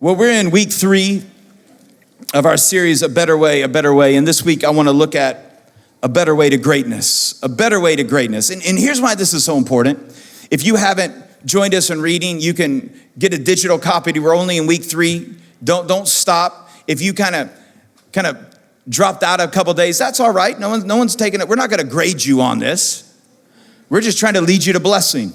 Well, we're in week 3 of our series, A Better Way, A Better Way. And this week I want to look at a better way to greatness, a better way to greatness. And here's why this is so important. If you haven't joined us in reading, you can get a digital copy. We're only in week 3. Don't stop. If you kind of dropped out a couple days, that's all right. No one's taking it. We're not going to grade you on this. We're just trying to lead you to blessing.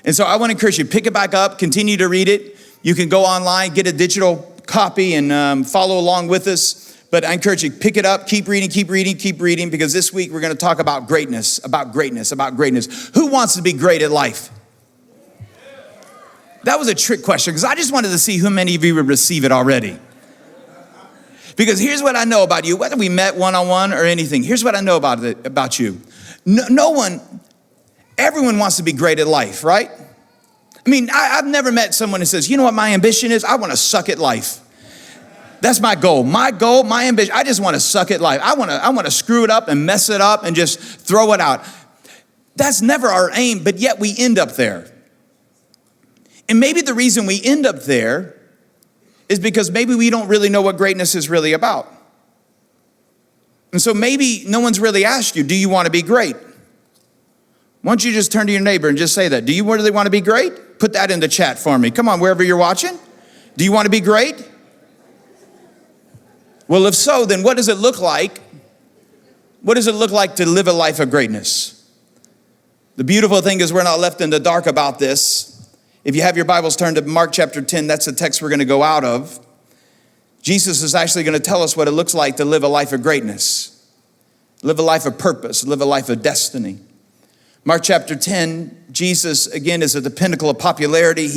And so I want to encourage you, pick it back up, continue to read it. You can go online, get a digital copy and follow along with us. But I encourage you, pick it up, keep reading, because this week we're going to talk about greatness. Who wants to be great at life? That was a trick question because I just wanted to see how many of you would receive it already. Because here's what I know about you, whether we met one-on-one or anything, here's what I know about you. Everyone wants to be great at life, right? I mean, I've never met someone who says, you know what my ambition is? I want to suck at life. That's my goal. My ambition, I just want to suck at life. I want to screw it up and mess it up and just throw it out. That's never our aim, but yet we end up there. And maybe the reason we end up there is because maybe we don't really know what greatness is really about. And so maybe no one's really asked you, do you want to be great? Why don't you just turn to your neighbor and just say that? Do you really want to be great? Put that in the chat for me. Come on, wherever you're watching. Do you want to be great? Well, if so, then what does it look like? What does it look like to live a life of greatness? The beautiful thing is we're not left in the dark about this. If you have your Bibles, turn to Mark chapter 10. That's the text we're going to go out of. Jesus is actually going to tell us what it looks like to live a life of greatness. Live a life of purpose. Live a life of destiny. Mark chapter 10, Jesus, again, is at the pinnacle of popularity.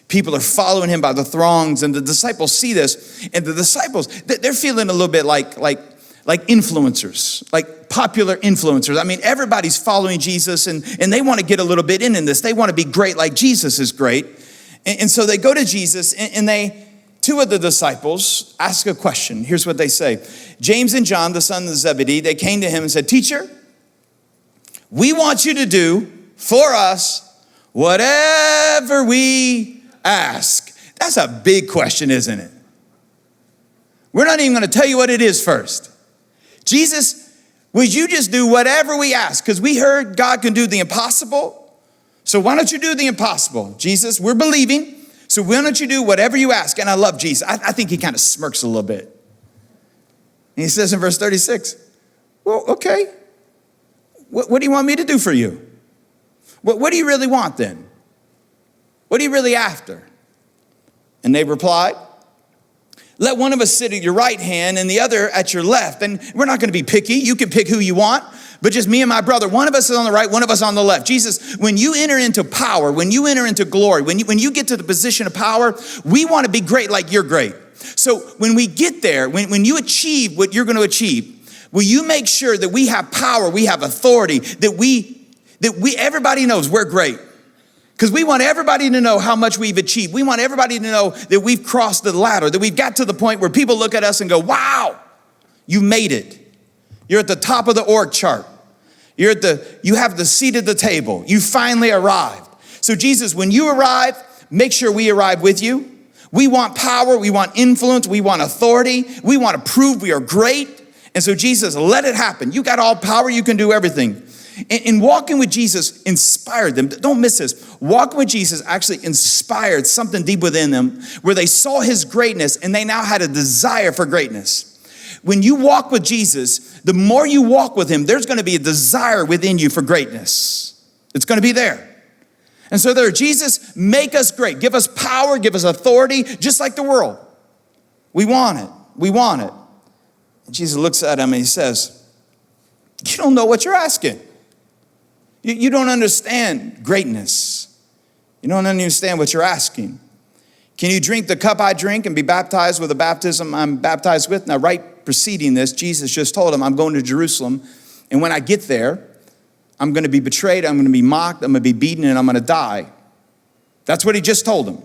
People are following him by the throngs, and the disciples see this. And the disciples, they're feeling a little bit like influencers, like popular influencers. I mean, everybody's following Jesus, and they want to get a little bit in this. They want to be great like Jesus is great. And so they go to Jesus, and two of the disciples ask a question. Here's what they say. James and John, the sons of Zebedee, they came to him and said, "Teacher, we want you to do for us whatever we ask." That's a big question, isn't it? We're not even going to tell you what it is first. Jesus, would you just do whatever we ask? Because we heard God can do the impossible. So why don't you do the impossible? Jesus, we're believing. So why don't you do whatever you ask? And I love Jesus. I think he kind of smirks a little bit. And he says in verse 36, well, okay. What do you want me to do for you? What do you really want then? What are you really after? And they replied, let one of us sit at your right hand and the other at your left. And we're not going to be picky. You can pick who you want, but just me and my brother. One of us is on the right, one of us on the left. Jesus, when you enter into power, when you enter into glory, when you get to the position of power, we want to be great like you're great. So when we get there, when you achieve what you're going to achieve, will you make sure that we have power, we have authority, that everybody knows we're great? Because we want everybody to know how much we've achieved. We want everybody to know that we've crossed the ladder, that we've got to the point where people look at us and go, wow, you made it. You're at the top of the org chart. You have the seat at the table. You finally arrived. So Jesus, when you arrive, make sure we arrive with you. We want power, we want influence, we want authority. We want to prove we are great. And so Jesus, let it happen. You got all power, you can do everything. And walking with Jesus inspired them. Don't miss this. Walking with Jesus actually inspired something deep within them where they saw his greatness and they now had a desire for greatness. When you walk with Jesus, the more you walk with him, there's going to be a desire within you for greatness. It's going to be there. And so there, Jesus, make us great. Give us power, give us authority, just like the world. We want it. We want it. And Jesus looks at him and he says, you don't know what you're asking. You don't understand greatness. You don't understand what you're asking. Can you drink the cup I drink and be baptized with the baptism I'm baptized with? Now, right preceding this, Jesus just told him, I'm going to Jerusalem. And when I get there, I'm going to be betrayed. I'm going to be mocked. I'm going to be beaten and I'm going to die. That's what he just told them.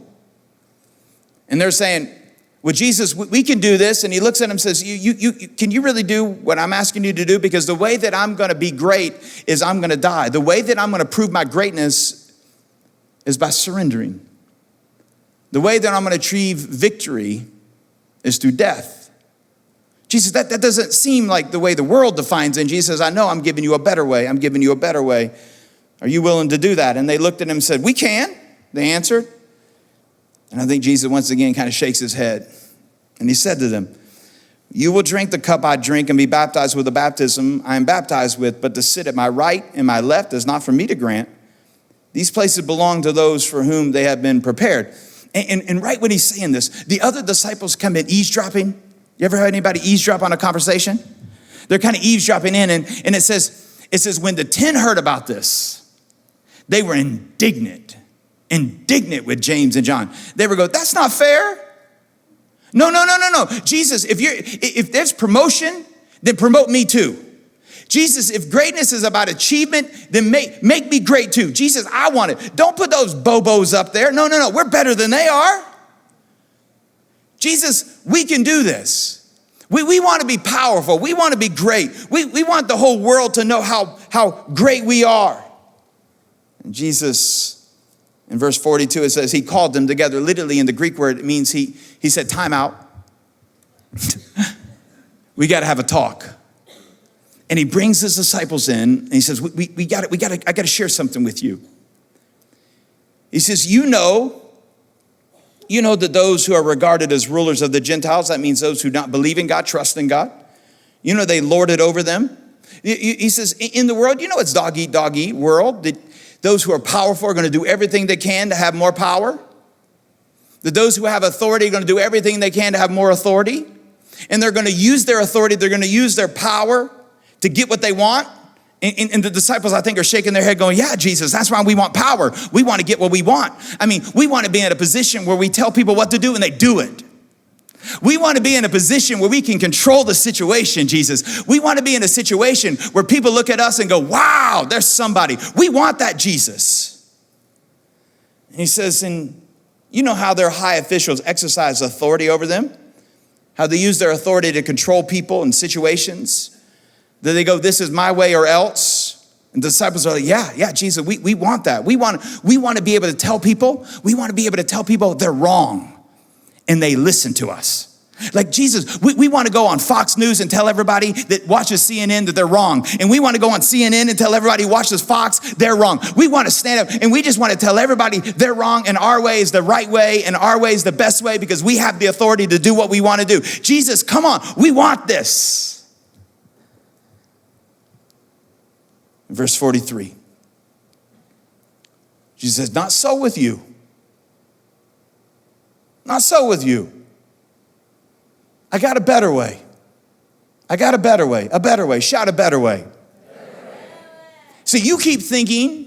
And they're saying, well, Jesus, we can do this. And he looks at him and says, can you really do what I'm asking you to do? Because the way that I'm going to be great is I'm going to die. The way that I'm going to prove my greatness is by surrendering. The way that I'm going to achieve victory is through death. Jesus, that doesn't seem like the way the world defines it. And Jesus says, I know, I'm giving you a better way. I'm giving you a better way. Are you willing to do that? And they looked at him and said, we can, they answered. And I think Jesus once again kind of shakes his head. And he said to them, you will drink the cup I drink and be baptized with the baptism I am baptized with, but to sit at my right and my left is not for me to grant. These places belong to those for whom they have been prepared. And right when he's saying this, the other disciples come in eavesdropping. You ever heard anybody eavesdrop on a conversation? They're kind of eavesdropping in, and it says when the 10 heard about this, they were indignant with James and John. They were going, that's not fair. No. Jesus, if there's promotion, then promote me too. Jesus, if greatness is about achievement, then make me great too. Jesus, I want it. Don't put those bobos up there. No. We're better than they are. Jesus, we can do this. We want to be powerful. We want to be great. We want the whole world to know how great we are. And Jesus, in verse 42, it says he called them together. Literally in the Greek word, it means he said, time out. We got to have a talk. And he brings his disciples in and he says, I got to share something with you. He says, you know that those who are regarded as rulers of the Gentiles, that means those who don't believe in God, trust in God. They lord it over them. He says, in the world, it's dog eat world. That those who are powerful are going to do everything they can to have more power. That those who have authority are going to do everything they can to have more authority. And they're going to use their authority, they're going to use their power to get what they want. And the disciples, I think, are shaking their head going, yeah, Jesus, that's why we want power. We want to get what we want. We want to be in a position where we tell people what to do and they do it. We want to be in a position where we can control the situation, Jesus. We want to be in a situation where people look at us and go, wow, there's somebody. We want that, Jesus. And he says, and you know how their high officials exercise authority over them? How they use their authority to control people and situations? That they go, this is my way or else. And the disciples are like, yeah, Jesus, we want that. We want to be able to tell people, they're wrong. And they listen to us. Like Jesus, we want to go on Fox News and tell everybody that watches CNN that they're wrong. And we want to go on CNN and tell everybody who watches Fox, they're wrong. We want to stand up and we just want to tell everybody they're wrong and our way is the right way and our way is the best way because we have the authority to do what we want to do. Jesus, come on, we want this. Verse 43, Jesus says, not so with you. Not so with you. I got a better way. A better way. Shout a better way. So you keep thinking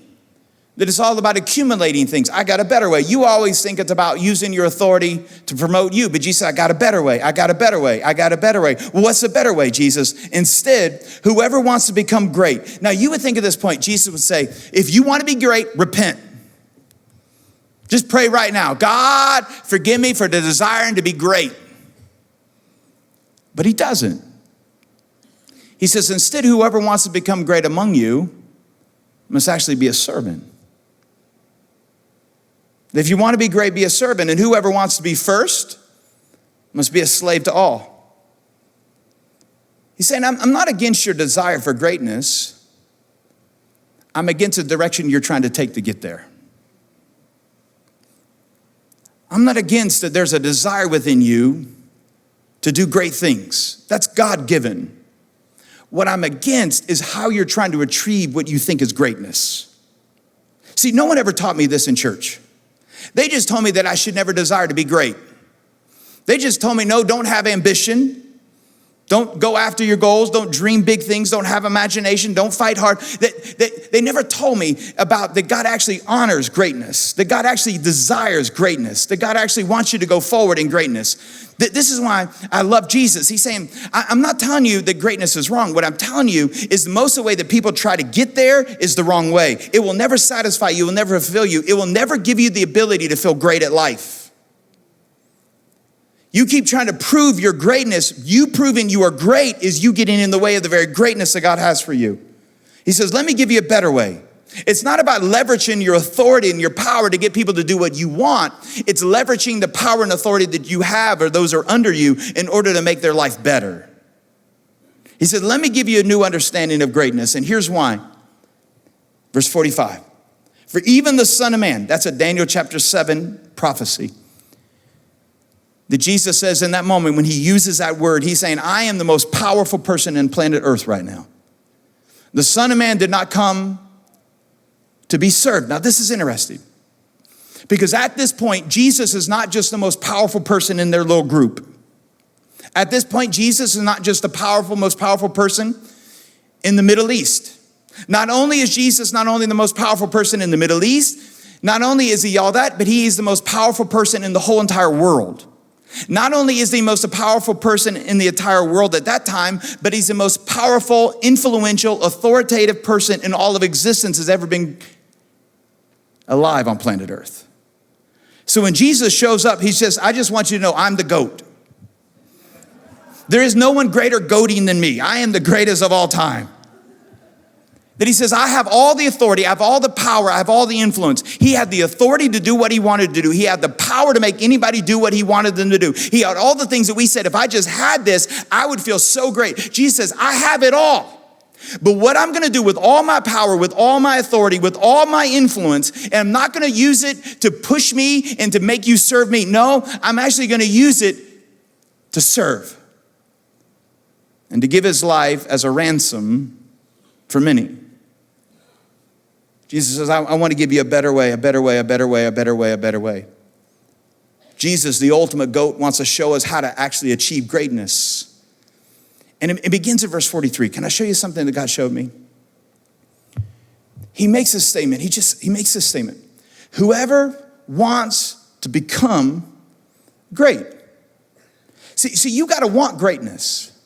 that it's all about accumulating things. I got a better way. You always think it's about using your authority to promote you. But Jesus said, I got a better way. Well, what's the better way, Jesus? Instead, whoever wants to become great. Now, you would think at this point, Jesus would say, if you want to be great, repent. Just pray right now. God, forgive me for the desiring to be great. But he doesn't. He says, instead, whoever wants to become great among you must actually be a servant. If you want to be great, be a servant. And whoever wants to be first must be a slave to all. He's saying, I'm not against your desire for greatness. I'm against the direction you're trying to take to get there. I'm not against that there's a desire within you to do great things. That's God-given. What I'm against is how you're trying to achieve what you think is greatness. See, no one ever taught me this in church. They just told me that I should never desire to be great. They just told me, no, don't have ambition. Don't go after your goals. Don't dream big things. Don't have imagination. Don't fight hard. They never told me about that God actually honors greatness, that God actually desires greatness, that God actually wants you to go forward in greatness. This is why I love Jesus. He's saying, I'm not telling you that greatness is wrong. What I'm telling you is most of the way that people try to get there is the wrong way. It will never satisfy you. It will never fulfill you. It will never give you the ability to feel great at life. You keep trying to prove your greatness. You proving you are great is you getting in the way of the very greatness that God has for you. He says, let me give you a better way. It's not about leveraging your authority and your power to get people to do what you want. It's leveraging the power and authority that you have or those are under you in order to make their life better. He said, let me give you a new understanding of greatness. And here's why. Verse 45. For even the Son of Man, that's a Daniel chapter 7 prophecy, that Jesus says in that moment when he uses that word, he's saying, I am the most powerful person in planet Earth right now. The Son of Man did not come to be served. Now this is interesting because at this point, Jesus is not just the most powerful person in their little group. At this point, Jesus is not just the most powerful person in the Middle East. Not only is Jesus not only the most powerful person in the Middle East, not only is he all that, but he is the most powerful person in the whole entire world. Not only is he the most powerful person in the entire world at that time, but he's the most powerful, influential, authoritative person in all of existence has ever been alive on planet Earth. So when Jesus shows up, he says, I just want you to know I'm the GOAT. There is no one greater goating than me. I am the greatest of all time. That he says, I have all the authority, I have all the power, I have all the influence. He had the authority to do what he wanted to do. He had the power to make anybody do what he wanted them to do. He had all the things that we said, if I just had this, I would feel so great. Jesus says, I have it all. But what I'm gonna do with all my power, with all my authority, with all my influence, and I'm not gonna use it to push me and to make you serve me. No, I'm actually gonna use it to serve and to give his life as a ransom for many. Jesus says, I want to give you a better way, a better way, a better way, a better way, a better way. Jesus, the ultimate GOAT, wants to show us how to actually achieve greatness. And it begins in verse 43. Can I show you something that God showed me? He makes a statement. He makes this statement. Whoever wants to become great. See, you got to want greatness.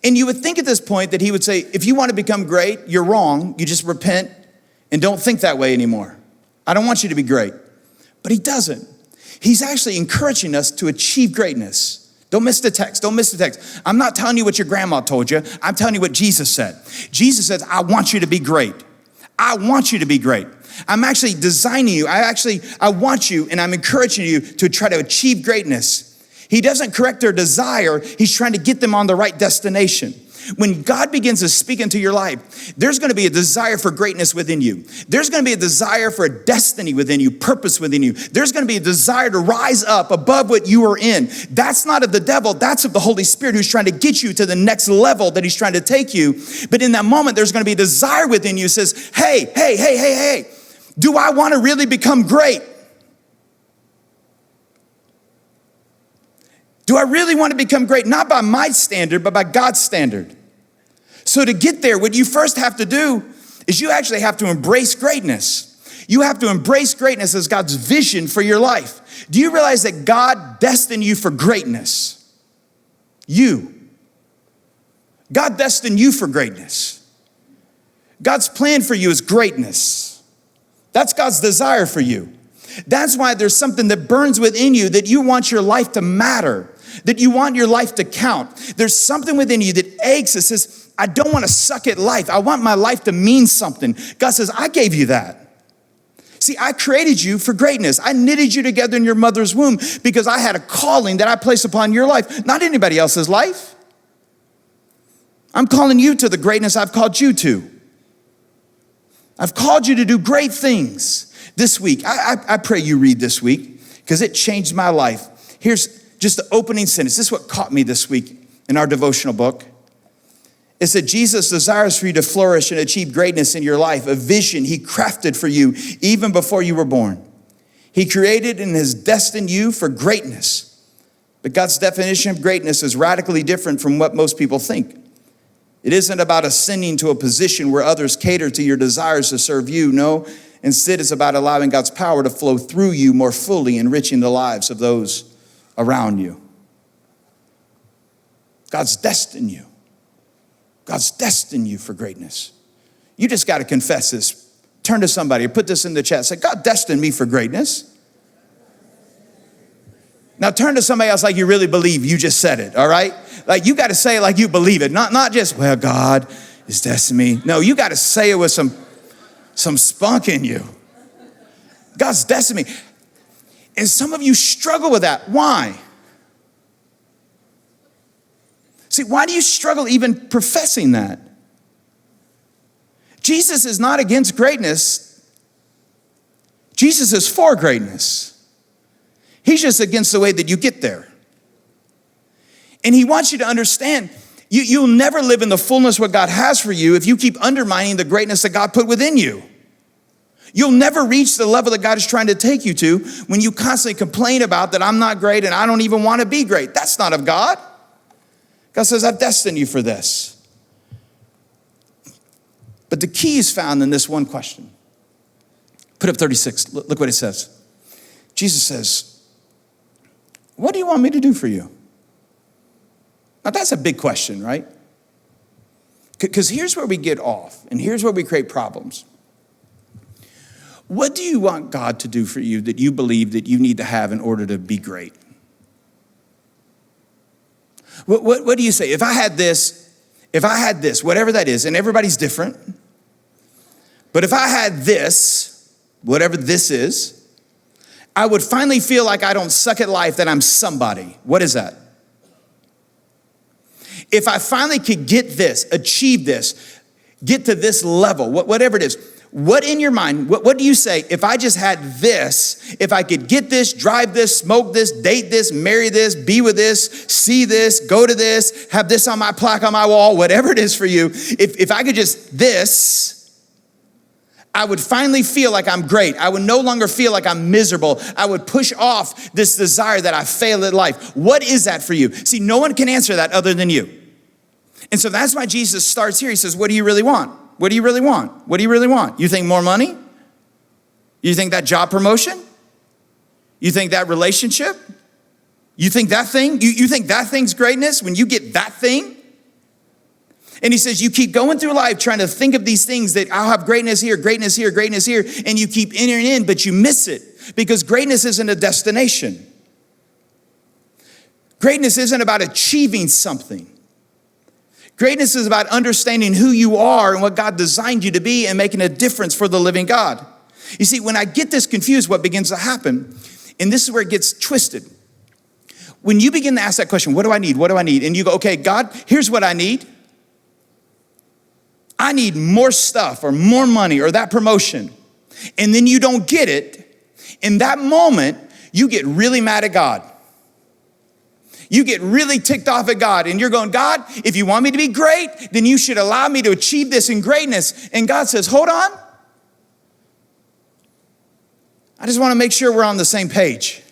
And you would think at this point that he would say, if you want to become great, you're wrong. You just repent and don't think that way anymore. I don't want you to be great. But he doesn't. He's actually encouraging us to achieve greatness. Don't miss the text. Don't miss the text. I'm not telling you what your grandma told you. I'm telling you what Jesus said. Jesus says, I want you to be great. I want you to be great. I'm actually designing you. I want you, and I'm encouraging you to try to achieve greatness. He doesn't correct their desire. He's trying to get them on the right destination. When God begins to speak into your life, there's going to be a desire for greatness within you. There's going to be a desire for a destiny within you, purpose within you. There's going to be a desire to rise up above what you are in. That's not of the devil. That's of the Holy Spirit who's trying to get you to the next level that he's trying to take you. But in that moment, there's going to be a desire within you that says, hey, do I want to really become great? Do I really want to become great? Not by my standard, but by God's standard. So to get there, what you first have to do is you actually have to embrace greatness. You have to embrace greatness as God's vision for your life. Do you realize that God destined you for greatness? God destined you for greatness. God's plan for you is greatness. That's God's desire for you. That's why there's something that burns within you that you want your life to matter, that you want your life to count. There's something within you that aches, that says, I don't want to suck at life. I want my life to mean something. God says, I gave you that. See, I created you for greatness. I knitted you together in your mother's womb because I had a calling that I placed upon your life, not anybody else's life. I'm calling you to the greatness I've called you to. I've called you to do great things. This week, I pray you read this week because it changed my life. Here's just the opening sentence. This is what caught me this week in our devotional book. It said, Jesus desires for you to flourish and achieve greatness in your life, a vision he crafted for you even before you were born. He created and has destined you for greatness. But God's definition of greatness is radically different from what most people think. It isn't about ascending to a position where others cater to your desires to serve you. No. Instead, it's about allowing God's power to flow through you more fully, enriching the lives of those around you. God's destined you. God's destined you for greatness. You just got to confess this. Turn to somebody or put this in the chat. Say, God destined me for greatness. Now turn to somebody else like you really believe you just said it, all right? Like you got to say it like you believe it. Not just, well, God is destined me. No, you got to say it with some some spunk in you. God's destined me. And some of you struggle with that. Why? See, why do you struggle even professing that? Jesus is not against greatness. Jesus is for greatness. He's just against the way that you get there. And he wants you to understand, you'll never live in the fullness what God has for you if you keep undermining the greatness that God put within you. You'll never reach the level that God is trying to take you to when you constantly complain about that I'm not great and I don't even want to be great. That's not of God. God says, I've destined you for this. But the key is found in this one question. Put up 36. Look what it says. Jesus says, what do you want me to do for you? Now that's a big question, right? Because here's where we get off and here's where we create problems. What do you want God to do for you that you believe that you need to have in order to be great? What do you say? If I had this, whatever that is, and everybody's different, but if I had this, whatever this is, I would finally feel like I don't suck at life, that I'm somebody. What is that? If I finally could get this, achieve this, get to this level, whatever it is, what in your mind, what do you say, if I just had this, if I could get this, drive this, smoke this, date this, marry this, be with this, see this, go to this, have this on my plaque on my wall, whatever it is for you, if I could just this, I would finally feel like I'm great. I would no longer feel like I'm miserable. I would push off this desire that I fail at life. What is that for you? See, no one can answer that other than you. And so that's why Jesus starts here. He says, what do you really want? What do you really want? What do you really want? You think more money? You think that job promotion? You think that relationship? You think that thing? You think that thing's greatness when you get that thing? And he says, you keep going through life trying to think of these things that I'll have greatness here, greatness here, greatness here, and you keep entering in, but you miss it because greatness isn't a destination. Greatness isn't about achieving something. Greatness is about understanding who you are and what God designed you to be and making a difference for the living God. You see, when I get this confused, what begins to happen, and this is where it gets twisted. When you begin to ask that question, what do I need? What do I need? And you go, okay, God, here's what I need. I need more stuff or more money or that promotion. And then you don't get it. In that moment, you get really mad at God. You get really ticked off at God and you're going, God, if you want me to be great, then you should allow me to achieve this in greatness. And God says, hold on. I just want to make sure we're on the same page.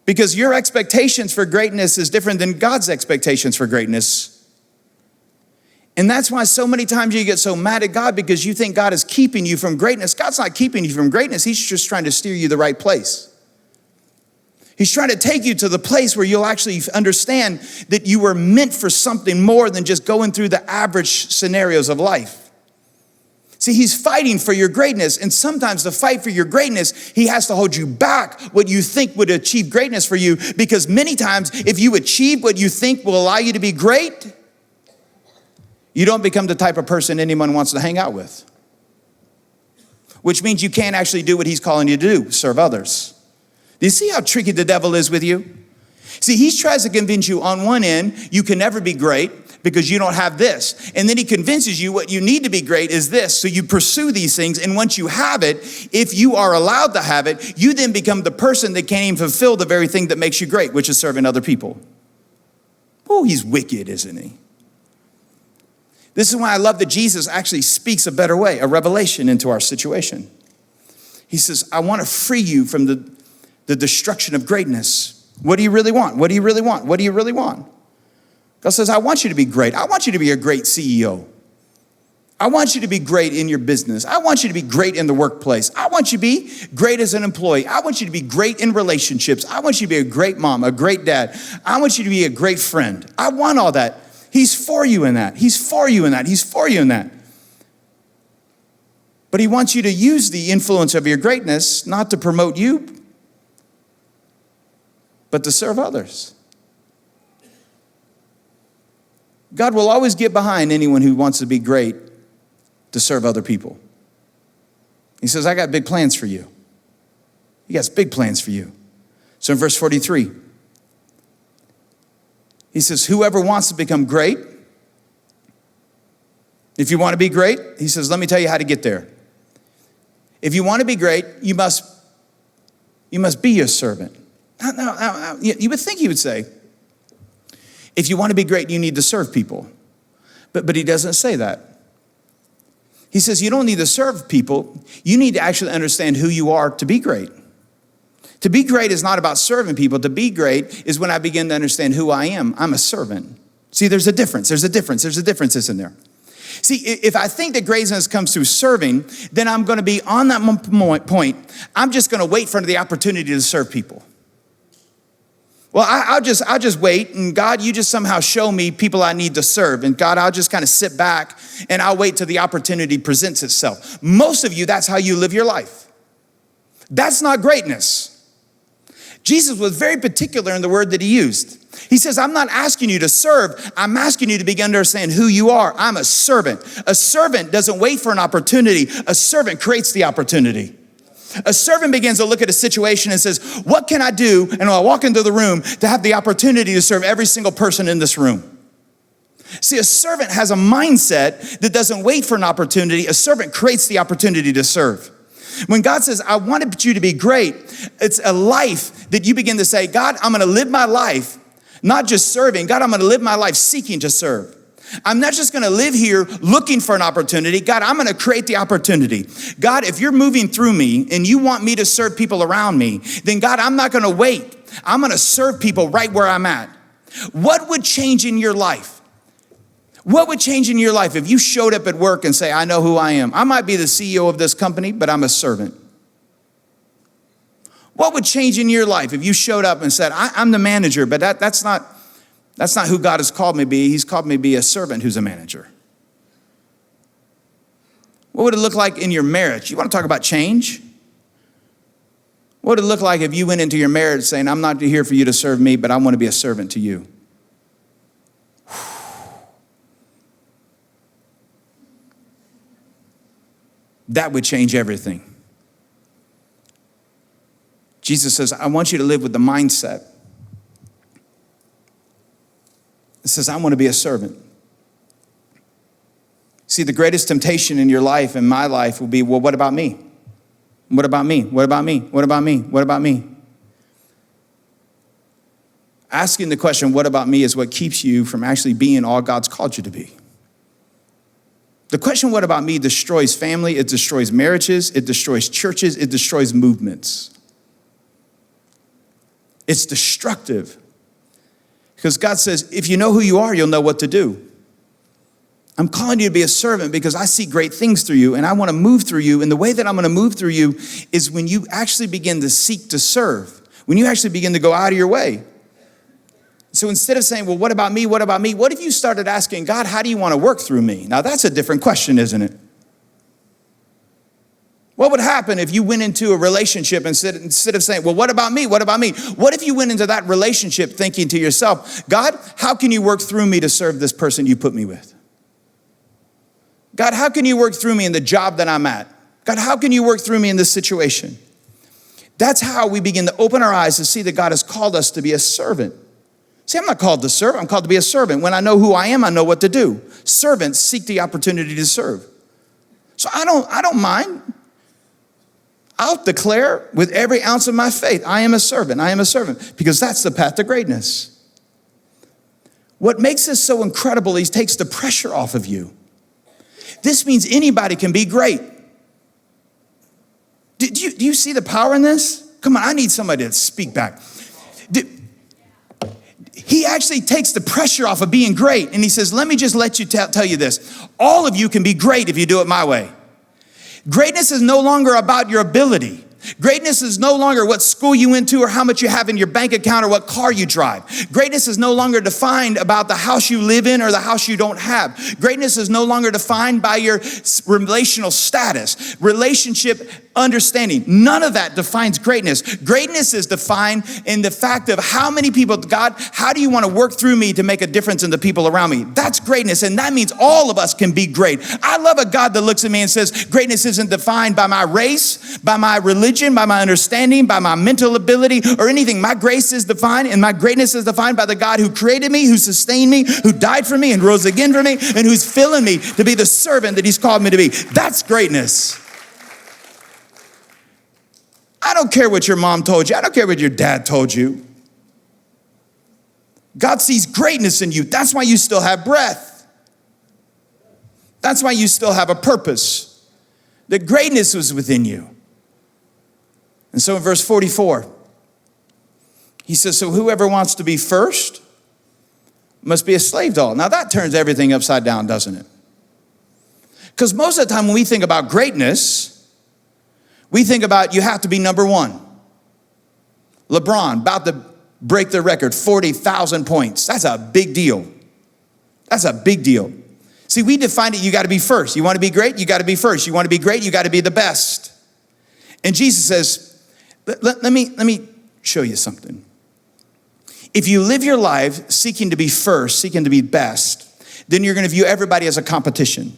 Because your expectations for greatness is different than God's expectations for greatness. And that's why so many times you get so mad at God because you think God is keeping you from greatness. God's not keeping you from greatness. He's just trying to steer you the right place. He's trying to take you to the place where you'll actually understand that you were meant for something more than just going through the average scenarios of life. See, he's fighting for your greatness. And sometimes to fight for your greatness, he has to hold you back what you think would achieve greatness for you. Because many times, if you achieve what you think will allow you to be great, you don't become the type of person anyone wants to hang out with. Which means you can't actually do what he's calling you to do, serve others. Do you see how tricky the devil is with you? See, he tries to convince you on one end, you can never be great because you don't have this. And then he convinces you what you need to be great is this. So you pursue these things. And once you have it, if you are allowed to have it, you then become the person that can't even fulfill the very thing that makes you great, which is serving other people. Oh, he's wicked, isn't he? This is why I love that Jesus actually speaks a better way, a revelation into our situation. He says, I want to free you from the destruction of greatness. What do you really want? What do you really want? What do you really want? God says, I want you to be great. I want you to be a great CEO. I want you to be great in your business. I want you to be great in the workplace. I want you to be great as an employee. I want you to be great in relationships. I want you to be a great mom, a great dad. I want you to be a great friend. I want all that. He's for you in that. He's for you in that. He's for you in that. But he wants you to use the influence of your greatness not to promote you, but to serve others. God will always get behind anyone who wants to be great to serve other people. He says, I got big plans for you. He has big plans for you. So in verse 43, he says, whoever wants to become great, if you want to be great, he says, let me tell you how to get there. If you want to be great, you must be a servant. Now, you would think he would say, if you want to be great, you need to serve people. But he doesn't say that. He says you don't need to serve people. You need to actually understand who you are to be great. To be great is not about serving people. To be great is when I begin to understand who I am. I'm a servant. See, there's a difference. There's a difference, isn't there? See, if I think that greatness comes through serving, then I'm going to be on that point. I'm just going to wait for the opportunity to serve people. Well, I'll just wait, and God, you just somehow show me people I need to serve. And God, I'll just kind of sit back, and I'll wait till the opportunity presents itself. Most of you, that's how you live your life. That's not greatness. Jesus was very particular in the word that he used. He says, I'm not asking you to serve. I'm asking you to begin to understand who you are. I'm a servant. A servant doesn't wait for an opportunity. A servant creates the opportunity. A servant begins to look at a situation and says, what can I do? And I'll walk into the room to have the opportunity to serve every single person in this room. See, a servant has a mindset that doesn't wait for an opportunity. A servant creates the opportunity to serve. When God says, I wanted you to be great, it's a life that you begin to say, God, I'm going to live my life, not just serving. God, I'm going to live my life seeking to serve. I'm not just going to live here looking for an opportunity. God, I'm going to create the opportunity. God, if you're moving through me and you want me to serve people around me, then God, I'm not going to wait. I'm going to serve people right where I'm at. What would change in your life? What would change in your life if you showed up at work and say, I know who I am. I might be the CEO of this company, but I'm a servant. What would change in your life if you showed up and said, I'm the manager, but that's not who God has called me to be. He's called me to be a servant who's a manager. What would it look like in your marriage? You want to talk about change? What would it look like if you went into your marriage saying, I'm not here for you to serve me, but I want to be a servant to you? That would change everything. Jesus says, I want you to live with the mindset. It says, I want to be a servant. See, the greatest temptation in your life and my life will be, well, what about me? What about me? What about me? What about me? What about me? Asking the question, what about me, is what keeps you from actually being all God's called you to be. The question, what about me, destroys family, it destroys marriages, it destroys churches, it destroys movements. It's destructive. Because God says, if you know who you are, you'll know what to do. I'm calling you to be a servant because I see great things through you and I want to move through you. And the way that I'm going to move through you is when you actually begin to seek to serve, when you actually begin to go out of your way. So instead of saying, well, what about me? What about me? What if you started asking, God, how do you want to work through me? Now that's a different question, isn't it? What would happen if you went into a relationship instead of saying, well, what about me? What about me? What if you went into that relationship thinking to yourself, God, how can you work through me to serve this person you put me with? God, how can you work through me in the job that I'm at? God, how can you work through me in this situation? That's how we begin to open our eyes to see that God has called us to be a servant. See, I'm not called to serve. I'm called to be a servant. When I know who I am, I know what to do. Servants seek the opportunity to serve. So I don't mind. I'll declare with every ounce of my faith, I am a servant. I am a servant, because that's the path to greatness. What makes this so incredible is he takes the pressure off of you. This means anybody can be great. Do you see the power in this? Come on, I need somebody to speak back. He actually takes the pressure off of being great, and he says, let me just let you tell you this. All of you can be great if you do it my way. Greatness is no longer about your ability. Greatness is no longer what school you went to or how much you have in your bank account or what car you drive. Greatness is no longer defined about the house you live in or the house you don't have. Greatness is no longer defined by your relational status. Relationship understanding. None of that defines greatness. Greatness is defined in the fact of how many people, God, how do you want to work through me to make a difference in the people around me? That's greatness, and that means all of us can be great. I love a God that looks at me and says, greatness isn't defined by my race, by my religion, by my understanding, by my mental ability, or anything. My grace is defined, and my greatness is defined by the God who created me, who sustained me, who died for me and rose again for me, and who's filling me to be the servant that he's called me to be. That's greatness. I don't care what your mom told you. I don't care what your dad told you. God sees greatness in you. That's why you still have breath. That's why you still have a purpose. The greatness was within you. And so in verse 44, he says, so whoever wants to be first must be a slave to all. Now that turns everything upside down, doesn't it? Because most of the time when we think about greatness, we think about you have to be number one. LeBron, about to break the record, 40,000 points. That's a big deal. That's a big deal. See, we define it, you got to be first. You want to be great? You got to be first. You want to be great? You got to be the best. And Jesus says, let me show you something. If you live your life seeking to be first, seeking to be best, then you're going to view everybody as a competition.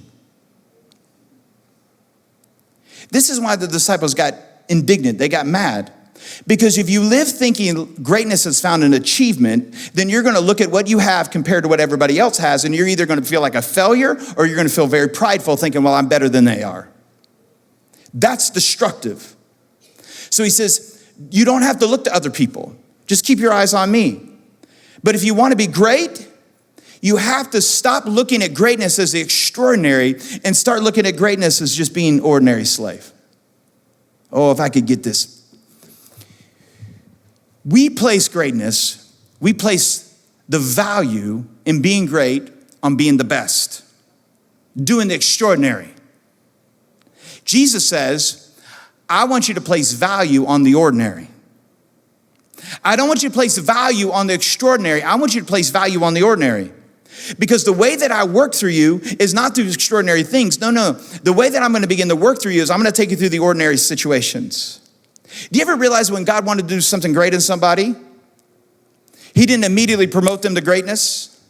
This is why the disciples got indignant. They got mad. Because if you live thinking greatness is found in achievement, then you're going to look at what you have compared to what everybody else has, and you're either going to feel like a failure or you're going to feel very prideful thinking, well, I'm better than they are. That's destructive. So he says, you don't have to look to other people. Just keep your eyes on me. But if you want to be great, you have to stop looking at greatness as the extraordinary and start looking at greatness as just being ordinary slave. Oh, if I could get this. We place greatness, we place the value in being great on being the best, doing the extraordinary. Jesus says, I want you to place value on the ordinary. I don't want you to place value on the extraordinary. I want you to place value on the ordinary. Because the way that I work through you is not through extraordinary things. No. The way that I'm going to begin to work through you is I'm going to take you through the ordinary situations. Do you ever realize when God wanted to do something great in somebody, he didn't immediately promote them to greatness,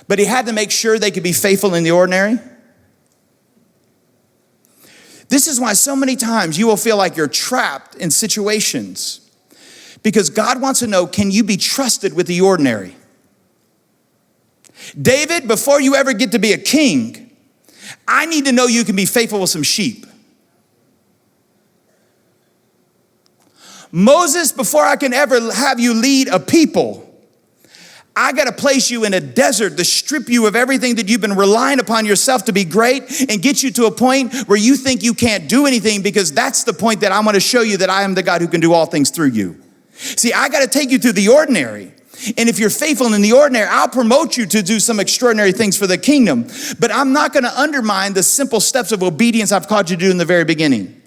but he had to make sure they could be faithful in the ordinary? This is why so many times you will feel like you're trapped in situations, because God wants to know, can you be trusted with the ordinary? David, before you ever get to be a king, I need to know you can be faithful with some sheep. Moses, before I can ever have you lead a people, I got to place you in a desert to strip you of everything that you've been relying upon yourself to be great and get you to a point where you think you can't do anything, because that's the point that I want to show you that I am the God who can do all things through you. See, I got to take you through the ordinary. And if you're faithful in the ordinary, I'll promote you to do some extraordinary things for the kingdom. But I'm not going to undermine the simple steps of obedience I've called you to do in the very beginning.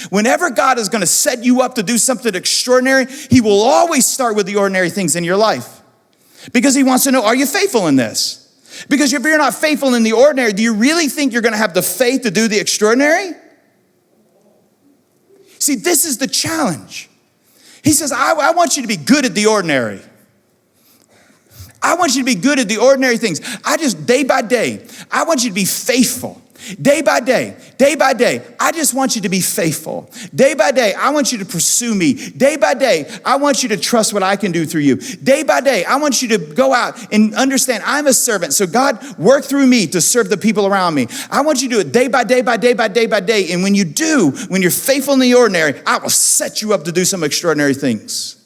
Whenever God is going to set you up to do something extraordinary, he will always start with the ordinary things in your life. Because he wants to know, are you faithful in this? Because if you're not faithful in the ordinary, do you really think you're going to have the faith to do the extraordinary? See, this is the challenge. He says, I want you to be good at the ordinary. I want you to be good at the ordinary things. Day by day, I want you to be faithful. Day by day, I just want you to be faithful. Day by day, I want you to pursue me. Day by day, I want you to trust what I can do through you. Day by day, I want you to go out and understand I'm a servant. So God, work through me to serve the people around me. I want you to do it day by day by day by day by day. And when you do, when you're faithful in the ordinary, I will set you up to do some extraordinary things.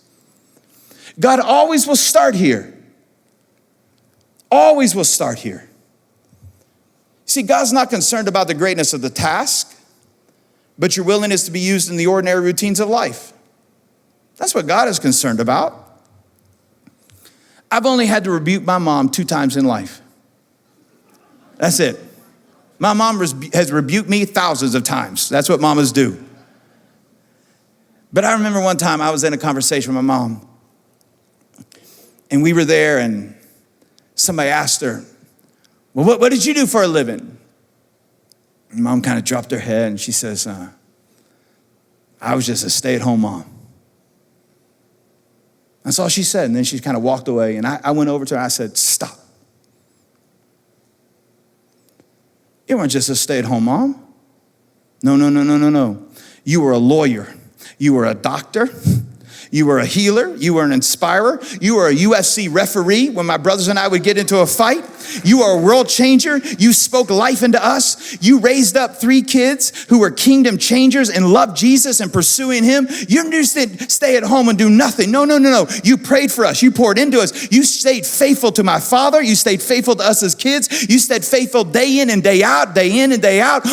God always will start here. Always will start here. See, God's not concerned about the greatness of the task, but your willingness to be used in the ordinary routines of life. That's what God is concerned about. I've only had to rebuke my mom 2 times in life. That's it. My mom has rebuked me thousands of times. That's what mamas do. But I remember one time I was in a conversation with my mom, and we were there, and somebody asked her, well, what did you do for a living? And Mom kind of dropped her head and she says, I was just a stay-at-home mom. That's all she said. And then she kind of walked away. And I went over to her. I said, stop. You weren't just a stay-at-home mom. No. You were a lawyer. You were a doctor. You were a healer. You were an inspirer. You were a UFC referee when my brothers and I would get into a fight. You were a world changer. You spoke life into us. You raised up 3 kids who were kingdom changers and loved Jesus and pursuing him. You just didn't stay at home and do nothing. No. You prayed for us. You poured into us. You stayed faithful to my father. You stayed faithful to us as kids. You stayed faithful day in and day out,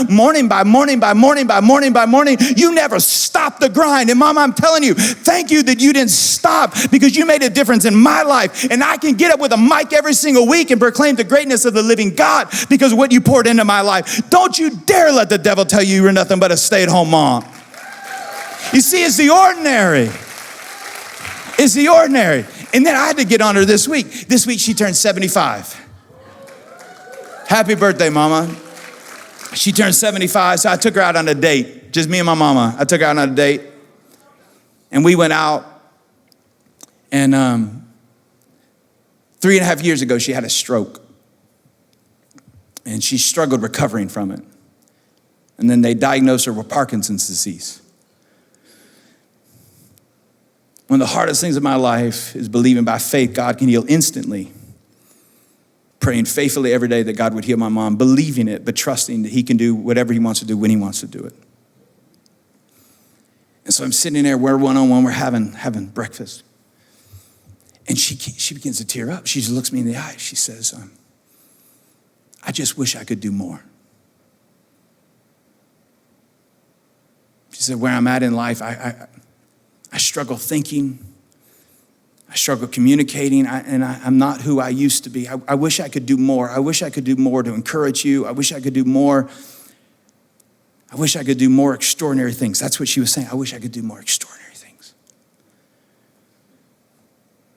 morning by morning by morning by morning by morning. You never stopped the grind. And Mama, I'm telling you, thank you that you didn't stop, because you made a difference in my life. And I can get up with a mic every single week and proclaim the greatness of the living God because of what you poured into my life. Don't you dare let the devil tell you you're nothing but a stay-at-home mom. You see, it's the ordinary. It's the ordinary. And then I had to get on her this week. This week she turned 75. Happy birthday, Mama. She turned 75, so I took her out on a date. Just me and my mama. I took her out on a date. And we went out, and 3.5 years ago, she had a stroke. And she struggled recovering from it. And then they diagnosed her with Parkinson's disease. One of the hardest things in my life is believing by faith God can heal instantly. Praying faithfully every day that God would heal my mom, believing it, but trusting that he can do whatever he wants to do when he wants to do it. And so I'm sitting there, we're one-on-one, we're having breakfast. And she begins to tear up. She just looks me in the eye. She says, I just wish I could do more. She said, where I'm at in life, I struggle thinking. I struggle communicating, and I'm not who I used to be. I wish I could do more. I wish I could do more to encourage you. I wish I could do more. I wish I could do more extraordinary things. That's what she was saying. I wish I could do more extraordinary things.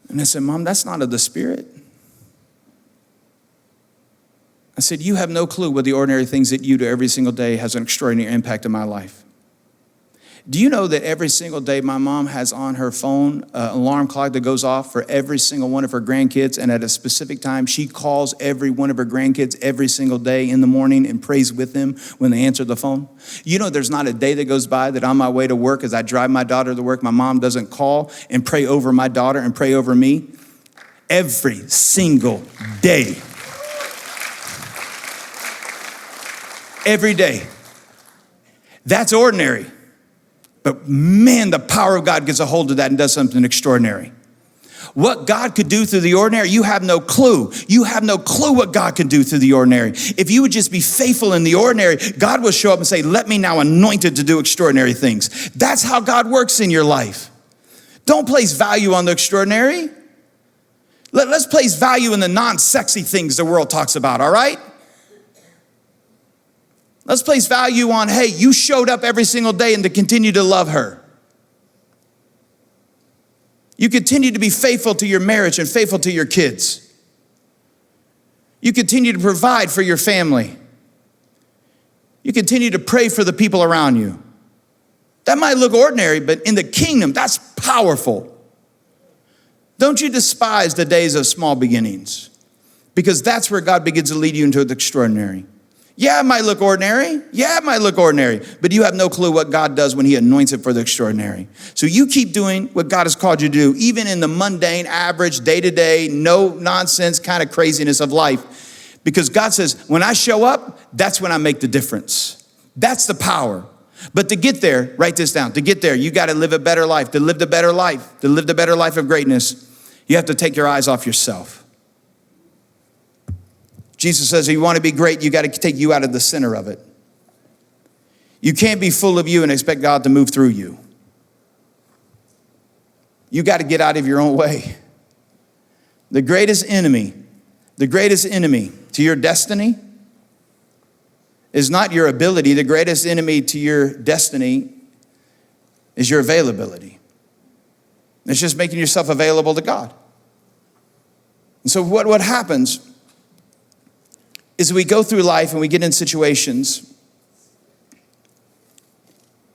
And I said, Mom, that's not of the Spirit. I said, you have no clue what the ordinary things that you do every single day has an extraordinary impact on my life. Do you know that every single day my mom has on her phone an alarm clock that goes off for every single one of her grandkids, and at a specific time she calls every one of her grandkids every single day in the morning and prays with them when they answer the phone? You know, there's not a day that goes by that on my way to work, as I drive my daughter to work, my mom doesn't call and pray over my daughter and pray over me. Every single day. Every day. That's ordinary. But man, the power of God gets a hold of that and does something extraordinary. What God could do through the ordinary, you have no clue. You have no clue what God can do through the ordinary. If you would just be faithful in the ordinary, God will show up and say, let me now anoint it to do extraordinary things. That's how God works in your life. Don't place value on the extraordinary. Let's place value in the non-sexy things the world talks about, all right? Let's place value on, hey, you showed up every single day and to continue to love her. You continue to be faithful to your marriage and faithful to your kids. You continue to provide for your family. You continue to pray for the people around you. That might look ordinary, but in the kingdom, that's powerful. Don't you despise the days of small beginnings, because that's where God begins to lead you into the extraordinary. Yeah, it might look ordinary. But you have no clue what God does when he anoints it for the extraordinary. So you keep doing what God has called you to do, even in the mundane, average, day-to-day, no nonsense kind of craziness of life. Because God says, when I show up, that's when I make the difference. That's the power. But to get there, write this down. To get there, you got to live a better life. To live the better life, to live the better life of greatness, you have to take your eyes off yourself. Jesus says, if you want to be great, you got to take you out of the center of it. You can't be full of you and expect God to move through you. You got to get out of your own way. The greatest enemy to your destiny is not your ability. The greatest enemy to your destiny is your availability. It's just making yourself available to God. And so what happens is we go through life and we get in situations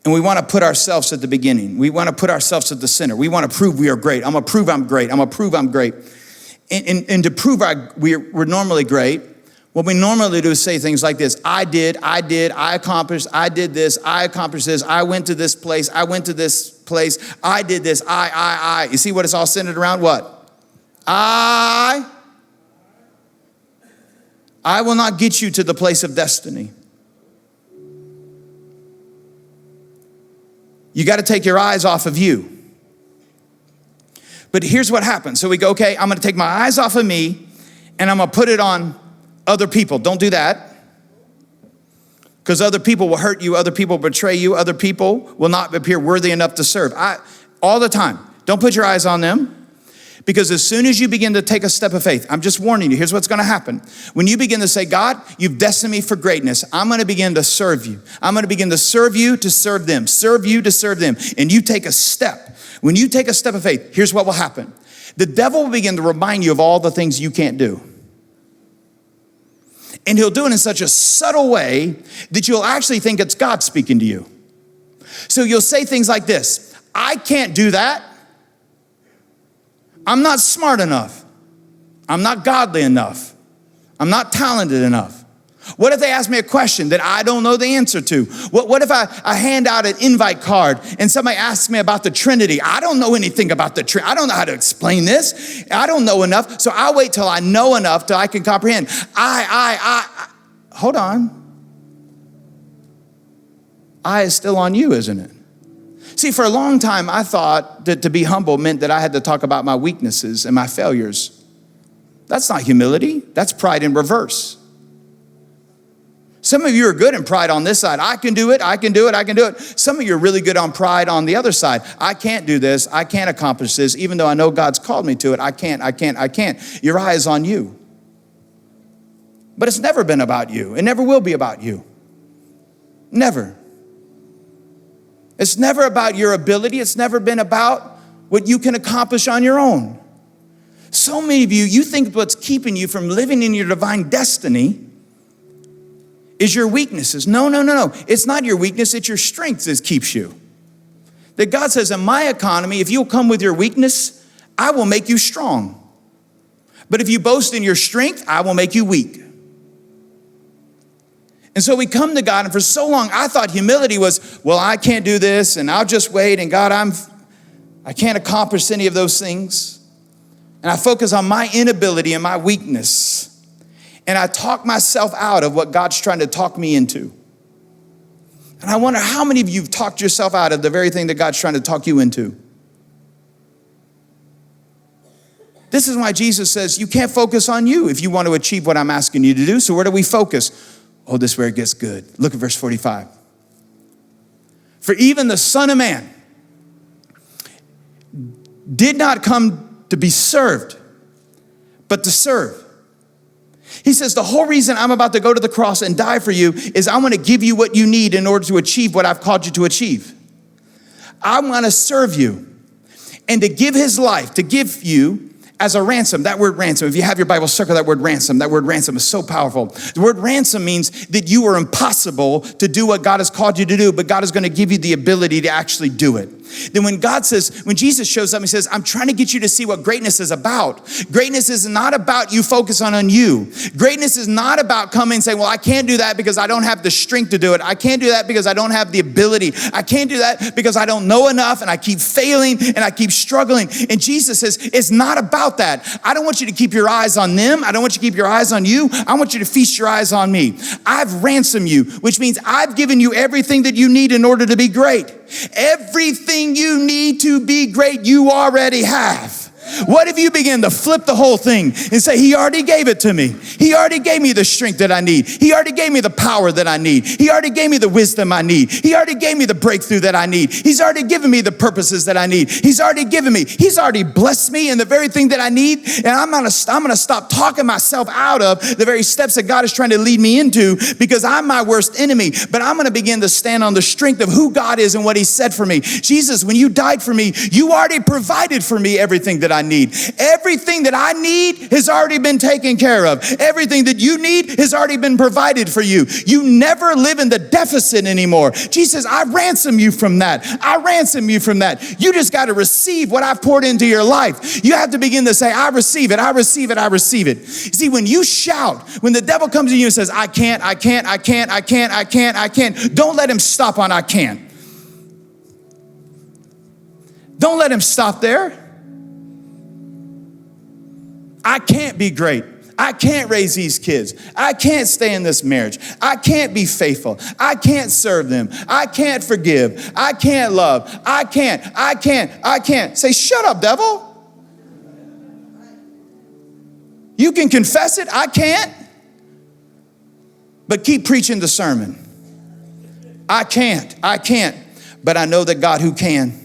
And we want to put ourselves at the beginning. We want to put ourselves at the center. We want to prove we are great. I'm going to prove I'm great. I'm going to prove I'm great. And to prove we're normally great, what we normally do is say things like this: I accomplished, I did this, I accomplished this, I went to this place, I did this, I. You see what it's all centered around? What? I will not get you to the place of destiny. You got to take your eyes off of you. But here's what happens. So we go, okay, I'm going to take my eyes off of me and I'm going to put it on other people. Don't do that. Because other people will hurt you. Other people betray you. Other people will not appear worthy enough to serve. All the time. Don't put your eyes on them. Because as soon as you begin to take a step of faith, I'm just warning you, here's what's going to happen. When you begin to say, God, you've destined me for greatness. I'm going to begin to serve you. I'm going to begin to serve you to serve them. Serve you to serve them. And you take a step. When you take a step of faith, here's what will happen. The devil will begin to remind you of all the things you can't do. And he'll do it in such a subtle way that you'll actually think it's God speaking to you. So you'll say things like this: I can't do that. I'm not smart enough. I'm not godly enough. I'm not talented enough. What if they ask me a question that I don't know the answer to? What if I hand out an invite card and somebody asks me about the Trinity? I don't know anything about the Trinity. I don't know how to explain this. I don't know enough. So I'll wait till I know enough till I can comprehend. Hold on. I is still on you, isn't it? See, for a long time, I thought that to be humble meant that I had to talk about my weaknesses and my failures. That's not humility. That's pride in reverse. Some of you are good in pride on this side. I can do it. I can do it. I can do it. Some of you are really good on pride on the other side. I can't do this. I can't accomplish this. Even though I know God's called me to it, I can't. Your eye is on you. But it's never been about you. It never will be about you. Never. It's never about your ability. It's never been about what you can accomplish on your own. So many of you think what's keeping you from living in your divine destiny is your weaknesses. No. It's not your weakness. It's your strength that keeps you. That God says, in my economy, if you'll come with your weakness, I will make you strong. But if you boast in your strength, I will make you weak. And so we come to God, and for so long, I thought humility was, well, I can't do this, and I'll just wait, and God, I can't accomplish any of those things. And I focus on my inability and my weakness. And I talk myself out of what God's trying to talk me into. And I wonder how many of you have talked yourself out of the very thing that God's trying to talk you into. This is why Jesus says you can't focus on you if you want to achieve what I'm asking you to do. So where do we focus? Oh, this is where it gets good. Look at verse 45. For even the Son of Man did not come to be served, but to serve. He says, the whole reason I'm about to go to the cross and die for you is I want to give you what you need in order to achieve what I've called you to achieve. I want to serve you and to give his life, to give you as a ransom. That word ransom, if you have your Bible, circle that word ransom. That word ransom is so powerful. The word ransom means that you are impossible to do what God has called you to do, but God is going to give you the ability to actually do it. Then when Jesus shows up, he says, I'm trying to get you to see what greatness is about. Greatness is not about you focusing on you. Greatness is not about coming and saying, well, I can't do that because I don't have the strength to do it. I can't do that because I don't have the ability. I can't do that because I don't know enough and I keep failing and I keep struggling. And Jesus says, it's not about that. I don't want you to keep your eyes on them. I don't want you to keep your eyes on you. I want you to feast your eyes on me. I've ransomed you, which means I've given you everything that you need in order to be great. Everything you need to be great, you already have. What if you begin to flip the whole thing and say, he already gave it to me. He already gave me the strength that I need. He already gave me the power that I need. He already gave me the wisdom I need. He already gave me the breakthrough that I need. He's already given me the purposes that I need. He's already blessed me in the very thing that I need. And I'm gonna stop talking myself out of the very steps that God is trying to lead me into, because I'm my worst enemy. But I'm gonna begin to stand on the strength of who God is and what he said for me. Jesus, when you died for me, you already provided for me everything that I need. Everything that I need has already been taken care of. Everything that you need has already been provided for you. You never live in the deficit anymore. Jesus says, I ransom you from that. I ransom you from that. You just got to receive what I've poured into your life. You have to begin to say, I receive it, I receive it, I receive it. You see, when you shout, when the devil comes to you and says, I can't, don't let him stop on I can't. Don't let him stop there. I can't be great. I can't raise these kids. I can't stay in this marriage. I can't be faithful. I can't serve them. I can't forgive. I can't love. I can't. Say, shut up, devil. You can confess it. I can't. But keep preaching the sermon. I can't. But I know the God who can.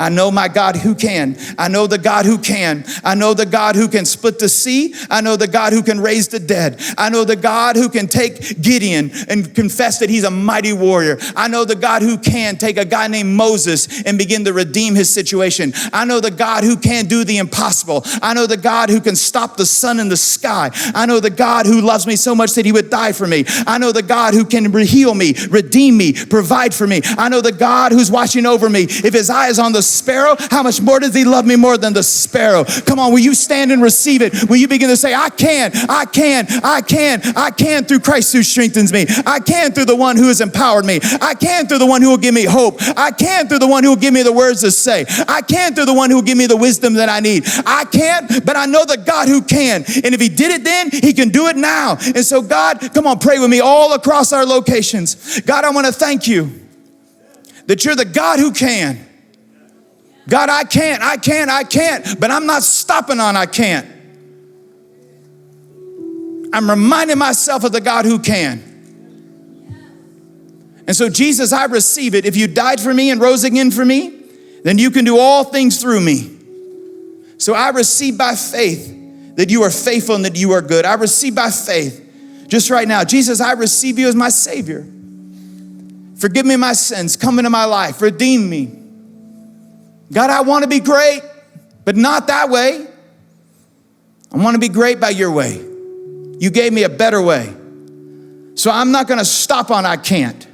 I know my God who can. I know the God who can. I know the God who can split the sea. I know the God who can raise the dead. I know the God who can take Gideon and confess that he's a mighty warrior. I know the God who can take a guy named Moses and begin to redeem his situation. I know the God who can do the impossible. I know the God who can stop the sun in the sky. I know the God who loves me so much that he would die for me. I know the God who can heal me, redeem me, provide for me. I know the God who's watching over me. If his eye is on the sparrow, how much more does he love me more than the sparrow? Come on, will you stand and receive it? Will you begin to say, I can through Christ who strengthens me. I can through the one who has empowered me. I can through the one who will give me hope. I can through the one who will give me the words to say. I can through the one who will give me the wisdom that I need. I can't, but I know the God who can. And if he did it then, he can do it now. And so God, come on, pray with me all across our locations. God, I want to thank you that you're the God who can. God, I can't, but I'm not stopping on I can't. I'm reminding myself of the God who can. And so, Jesus, I receive it. If you died for me and rose again for me, then you can do all things through me. So I receive by faith that you are faithful and that you are good. I receive by faith, just right now. Jesus, I receive you as my Savior. Forgive me my sins. Come into my life. Redeem me. God, I want to be great, but not that way. I want to be great by your way. You gave me a better way. So I'm not going to stop on I can't.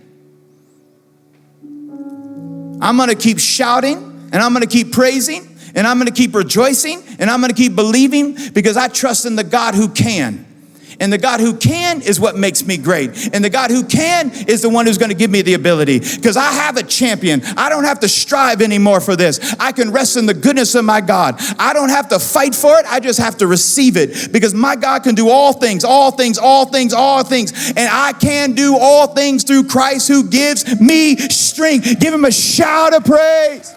I'm going to keep shouting, and I'm going to keep praising, and I'm going to keep rejoicing, and I'm going to keep believing, because I trust in the God who can. And the God who can is what makes me great. And the God who can is the one who's going to give me the ability, because I have a champion. I don't have to strive anymore for this. I can rest in the goodness of my God. I don't have to fight for it. I just have to receive it, because my God can do all things, all things, all things, all things. And I can do all things through Christ who gives me strength. Give him a shout of praise.